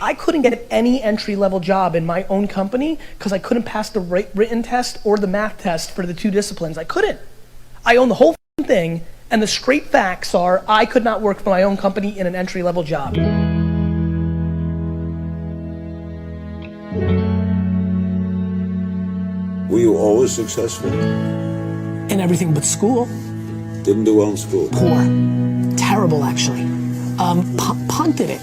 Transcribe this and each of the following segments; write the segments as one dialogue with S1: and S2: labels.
S1: I couldn't get any entry-level job in my own company because I couldn't pass the written test or the math test for the 2 disciplines. I couldn't. I own the whole thing, and the straight facts are I could not work for my own company in an entry-level job.
S2: Were you always successful?
S1: In everything but school.
S2: Didn't do well in school?
S1: Poor. Terrible, actually. Punted it.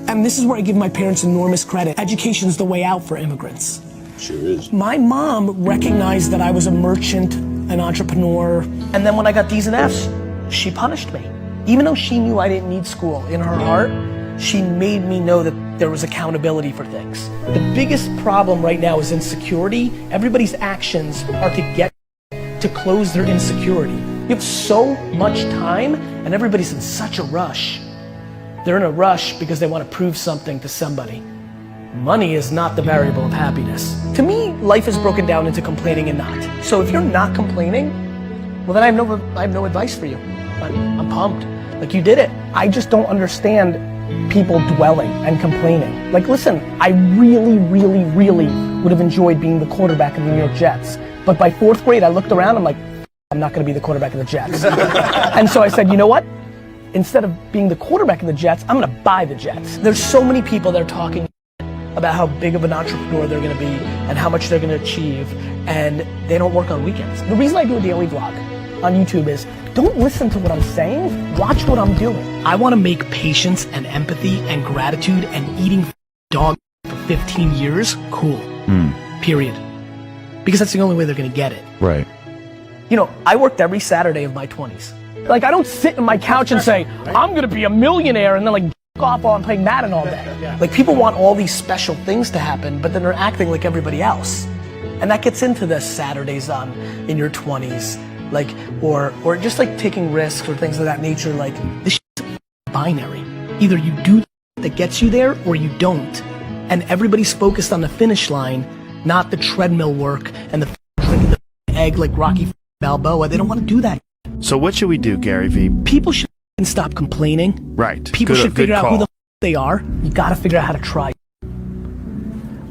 S1: And this is where I give my parents enormous credit. Education's the way out for immigrants.
S2: Sure is.
S1: My mom recognized that I was a merchant, an entrepreneur, and then when I got D's and F's, she punished me. Even though she knew I didn't need school, in her heart, she made me know that there was accountability for things. The biggest problem right now is insecurity. Everybody's actions are to close their insecurity. You have so much time and everybody's in such a rush. They're in a rush because they want to prove something to somebody. Money is not the variable of happiness. To me, life is broken down into complaining and not. So if you're not complaining, well then I have no advice for you. I'm pumped. Like, you did it. I just don't understand people dwelling and complaining. Like, listen, I really would have enjoyed being the quarterback of the New York Jets. But by 4th grade, I looked around, I'm like, I'm not gonna be the quarterback of the Jets. And so I said, you know what? Instead of being the quarterback of the Jets, I'm gonna buy the Jets. There's so many people that are talking about how big of an entrepreneur they're gonna be and how much they're gonna achieve, and they don't work on weekends. The reason I do a daily vlog on YouTube is, don't listen to what I'm saying, watch what I'm doing. I wanna make patience and empathy and gratitude and eating dog for 15 years cool, period. Because that's the only way they're gonna get it.
S3: Right.
S1: You know, I worked every Saturday of my 20s. Like, I don't sit on my couch and say, I'm gonna be a millionaire and then like off on playing Madden all day. Like, people want all these special things to happen, but then they're acting like everybody else. And that gets into the Saturdays in your 20s. Like, or just like taking risks or things of that nature. Like, this shit's binary. Either you do that gets you there or you don't. And everybody's focused on the finish line, not the treadmill work and the drinking the egg like Rocky Balboa. They don't want to do that.
S3: So what should we do, Gary V?
S1: People should stop complaining.
S3: Right.
S1: People should figure out who the they are. You gotta figure out how to try.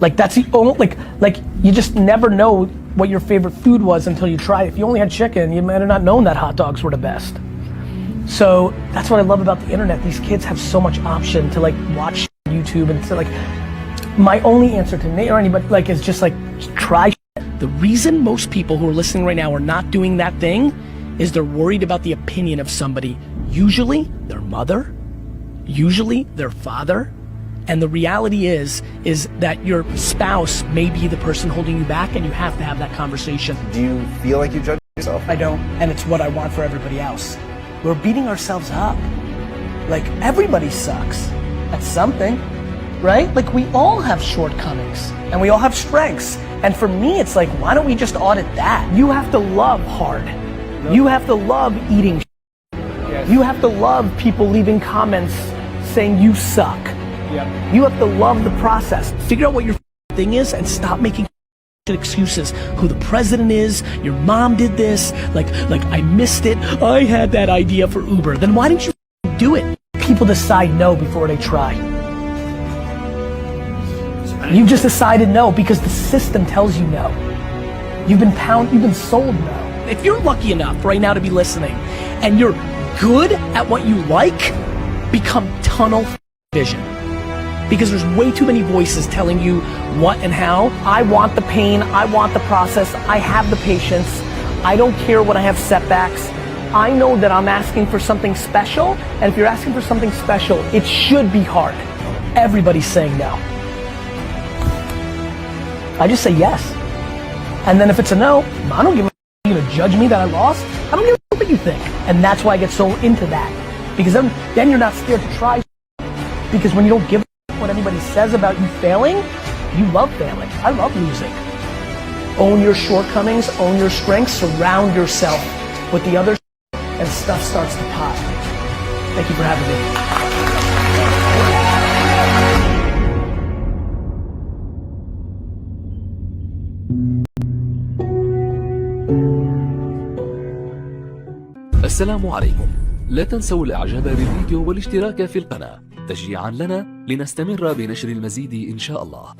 S1: Like, that's the only, like you just never know what your favorite food was until you try it. If you only had chicken, you might have not known that hot dogs were the best. So that's what I love about the internet. These kids have so much option to like watch YouTube, and so like, my only answer to Nate or anybody like is just like, try. The reason most people who are listening right now are not doing that thing is they're worried about the opinion of somebody, usually their mother, usually their father. And the reality is that your spouse may be the person holding you back, and you have to have that conversation.
S4: Do you feel like you judge yourself?
S1: I don't, and it's what I want for everybody else. We're beating ourselves up. Like, everybody sucks at something, right? Like, we all have shortcomings, and we all have strengths. And for me, it's like, why don't we just audit that? You have to love hard. You have to love eating. Yes. You have to love people leaving comments saying you suck. Yep. You have to love the process. Figure out what your thing is and stop making excuses. Who the president is, your mom did this, like I missed it, I had that idea for Uber. Then why didn't you do it? People decide no before they try. You just decided no because the system tells you no. You've been sold no. If you're lucky enough right now to be listening and you're good at what you like, become tunnel vision. Because there's way too many voices telling you what and how. I want the pain, I want the process, I have the patience, I don't care when I have setbacks. I know that I'm asking for something special, and if you're asking for something special, it should be hard. Everybody's saying no. I just say yes. And then if it's a no, I don't give a you're gonna judge me that I lost? I don't give a what you think. And that's why I get so into that. Because then you're not scared to try. Because when you don't give what anybody says about you failing, you love failing. I love losing. Own your shortcomings, own your strengths, surround yourself with the other and stuff starts to pop. Thank you for having
S5: me. Assalamu alaikum. لا تنسوا الاعجاب بالفيديو والاشتراك في القناة تشجيعا لنا لنستمر بنشر المزيد إن شاء الله.